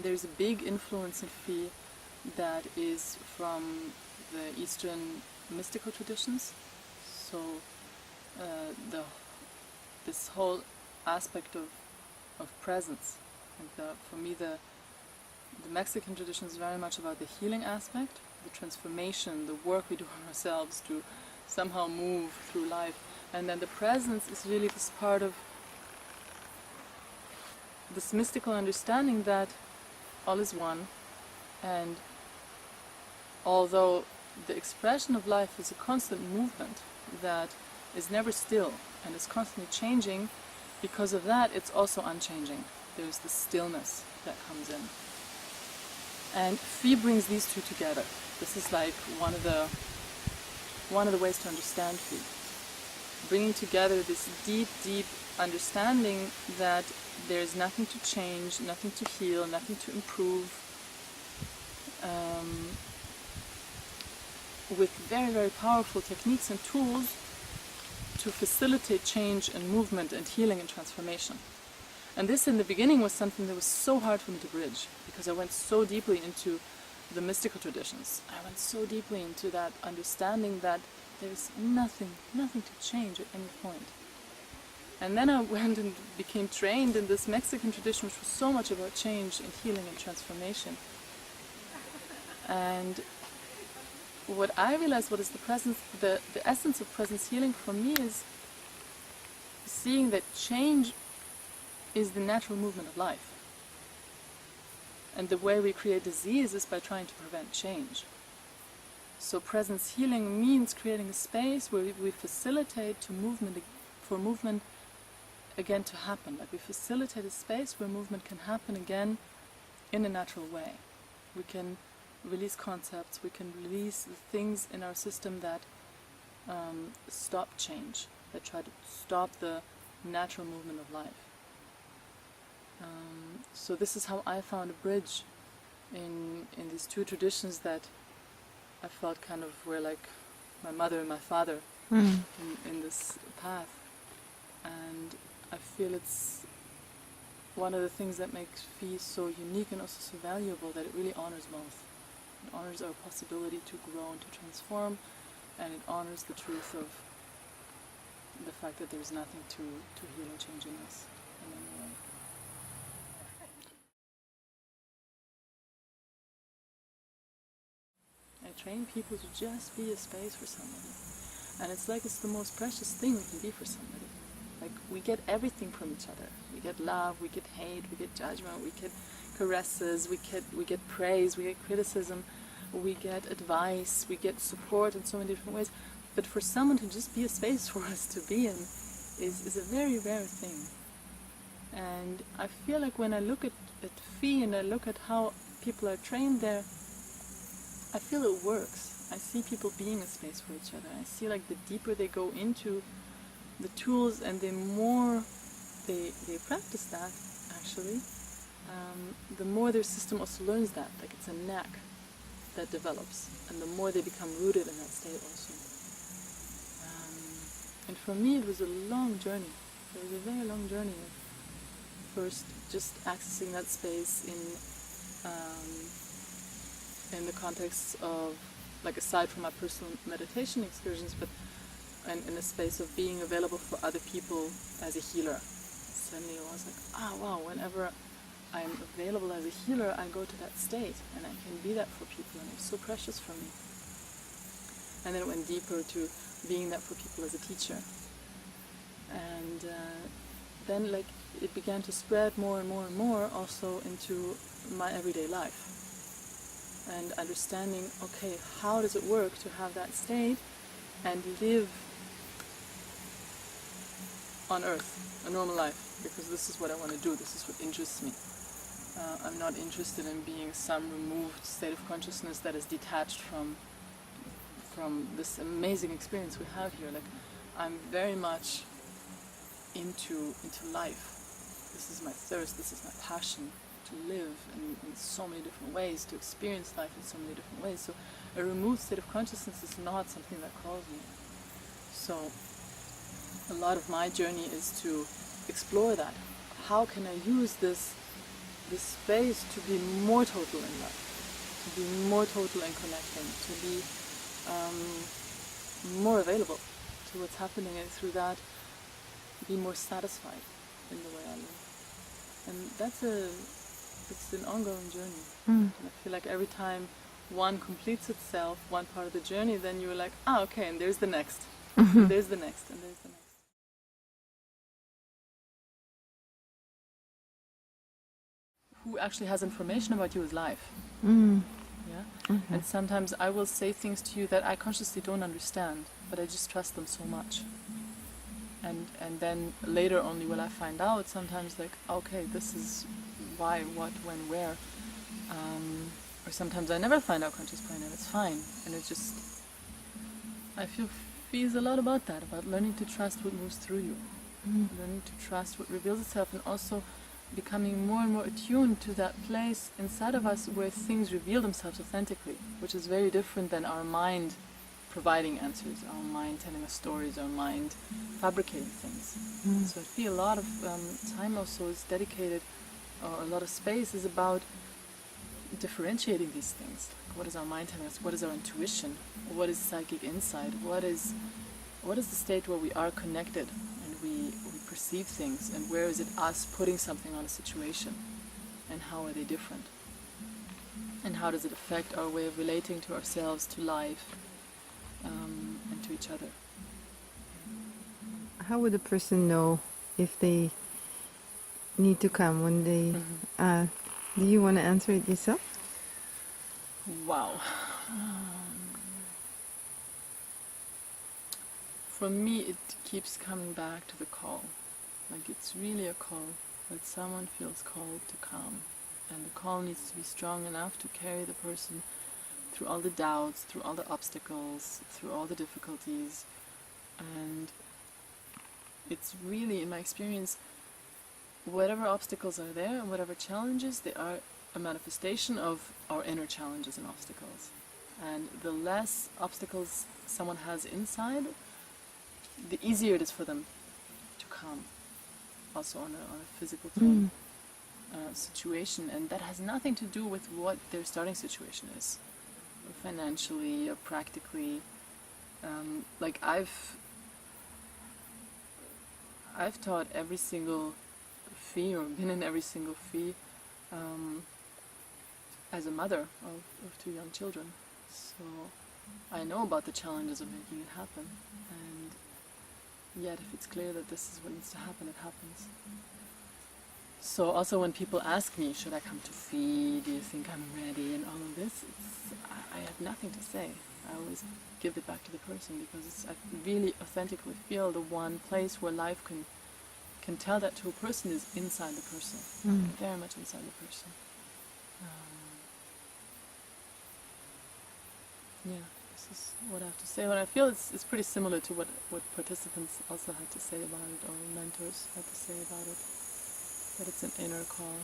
there's a big influence in PHI that is from the Eastern mystical traditions. So this whole aspect of presence. And for me, the Mexican tradition is very much about the healing aspect, the transformation, the work we do on ourselves to somehow move through life. And then the presence is really this part of this mystical understanding that all is one, and although the expression of life is a constant movement that is never still and is constantly changing, because of that it's also unchanging. There's the stillness that comes in. And PHI brings these two together. This is like one of the ways to understand PHI. Bringing together this deep, deep understanding that there's nothing to change, nothing to heal, nothing to improve, with very, very powerful techniques and tools to facilitate change and movement and healing and transformation. And this in the beginning was something that was so hard for me to bridge, because I went so deeply into the mystical traditions. I went so deeply into that understanding that there's nothing to change at any point. And then I went and became trained in this Mexican tradition, which was so much about change and healing and transformation. And what I realized, what is the presence, the essence of presence healing for me is seeing that change is the natural movement of life. And the way we create disease is by trying to prevent change. So presence healing means creating a space where we facilitate for movement again to happen. Like we facilitate a space where movement can happen again in a natural way. We can release concepts, we can release the things in our system that stop change, that try to stop the natural movement of life. So this is how I found a bridge in these two traditions that I felt kind of were like my mother and my father in this path. And I feel it's one of the things that makes PHI so unique and also so valuable, that it really honors both. It honors our possibility to grow and to transform, and it honors the truth of the fact that there's nothing to heal and change in us in any way. I train people to just be a space for somebody. And it's like it's the most precious thing we can be for somebody. Like, we get everything from each other. We get love, we get hate, we get judgment, we get caresses, we get praise, we get criticism, we get advice, we get support in so many different ways. But for someone to just be a space for us to be in is a very rare thing. And I feel like when I look at PHI and I look at how people are trained there, I feel it works. I see people being a space for each other. I see like the deeper they go into the tools and the more they practice that, actually, the more their system also learns that. Like, it's a knack that develops, and the more they become rooted in that state also. And for me it was a long journey. It was a very long journey of first just accessing that space in the context of, like, aside from my personal meditation excursions, but in a space of being available for other people as a healer. Suddenly I was like, wow, whenever I'm available as a healer, I go to that state and I can be that for people, and it's so precious for me. And then it went deeper to being that for people as a teacher. And then, like, it began to spread more and more and more also into my everyday life. And understanding, okay, how does it work to have that state and live on Earth, a normal life, because this is what I want to do, this is what interests me. I'm not interested in being some removed state of consciousness that is detached from this amazing experience we have here. Like, I'm very much into life. This is my thirst, this is my passion, to live in so many different ways, to experience life in so many different ways. So a removed state of consciousness is not something that calls me. So a lot of my journey is to explore that. How can I use this the space to be more total in love, to be more total in connecting, to be more available to what's happening, and through that be more satisfied in the way I live. And it's an ongoing journey. And I feel like every time one completes itself, one part of the journey, then you're like, okay, and there's the next. And there's the next, and there's the next. Who actually has information about you is life. Yeah? And sometimes I will say things to you that I consciously don't understand, but I just trust them so much. And then later only will I find out sometimes, like, okay, this is why, what, when, where. Or sometimes I never find out consciously, and it's fine. And it just, I feel feels a lot about that, about learning to trust what moves through you. Learning to trust what reveals itself, and also becoming more and more attuned to that place inside of us where things reveal themselves authentically, which is very different than our mind providing answers, our mind telling us stories, our mind fabricating things. So I feel a lot of time also is dedicated, or a lot of space is about differentiating these things. Like, what is our mind telling us? What is our intuition? What is psychic insight? What is the state where we are connected and we perceive things, and where is it us putting something on a situation, and how are they different? And how does it affect our way of relating to ourselves, to life, and to each other? How would a person know if they need to come when they... do you want to answer it yourself? Wow. For me, it keeps coming back to the call. Like, it's really a call, that someone feels called to come. And the call needs to be strong enough to carry the person through all the doubts, through all the obstacles, through all the difficulties. And it's really, in my experience, whatever obstacles are there and whatever challenges, they are a manifestation of our inner challenges and obstacles. And the less obstacles someone has inside, the easier it is for them to come, also on a physical tone situation. And that has nothing to do with what their starting situation is, or financially or practically. Like, I've taught every single PHI, or been in every single PHI, as a mother of 2 young children. So I know about the challenges of making it happen, and yet if it's clear that this is what needs to happen, it happens. So also when people ask me, should I come to PHI, do you think I'm ready, and all of this, I have nothing to say. I always give it back to the person, because I really authentically feel the one place where life can tell that to a person is inside the person, very much inside the person. Yeah, this is what I have to say. What I feel it's pretty similar to what participants also had to say about it, or mentors had to say about it, that it's an inner call.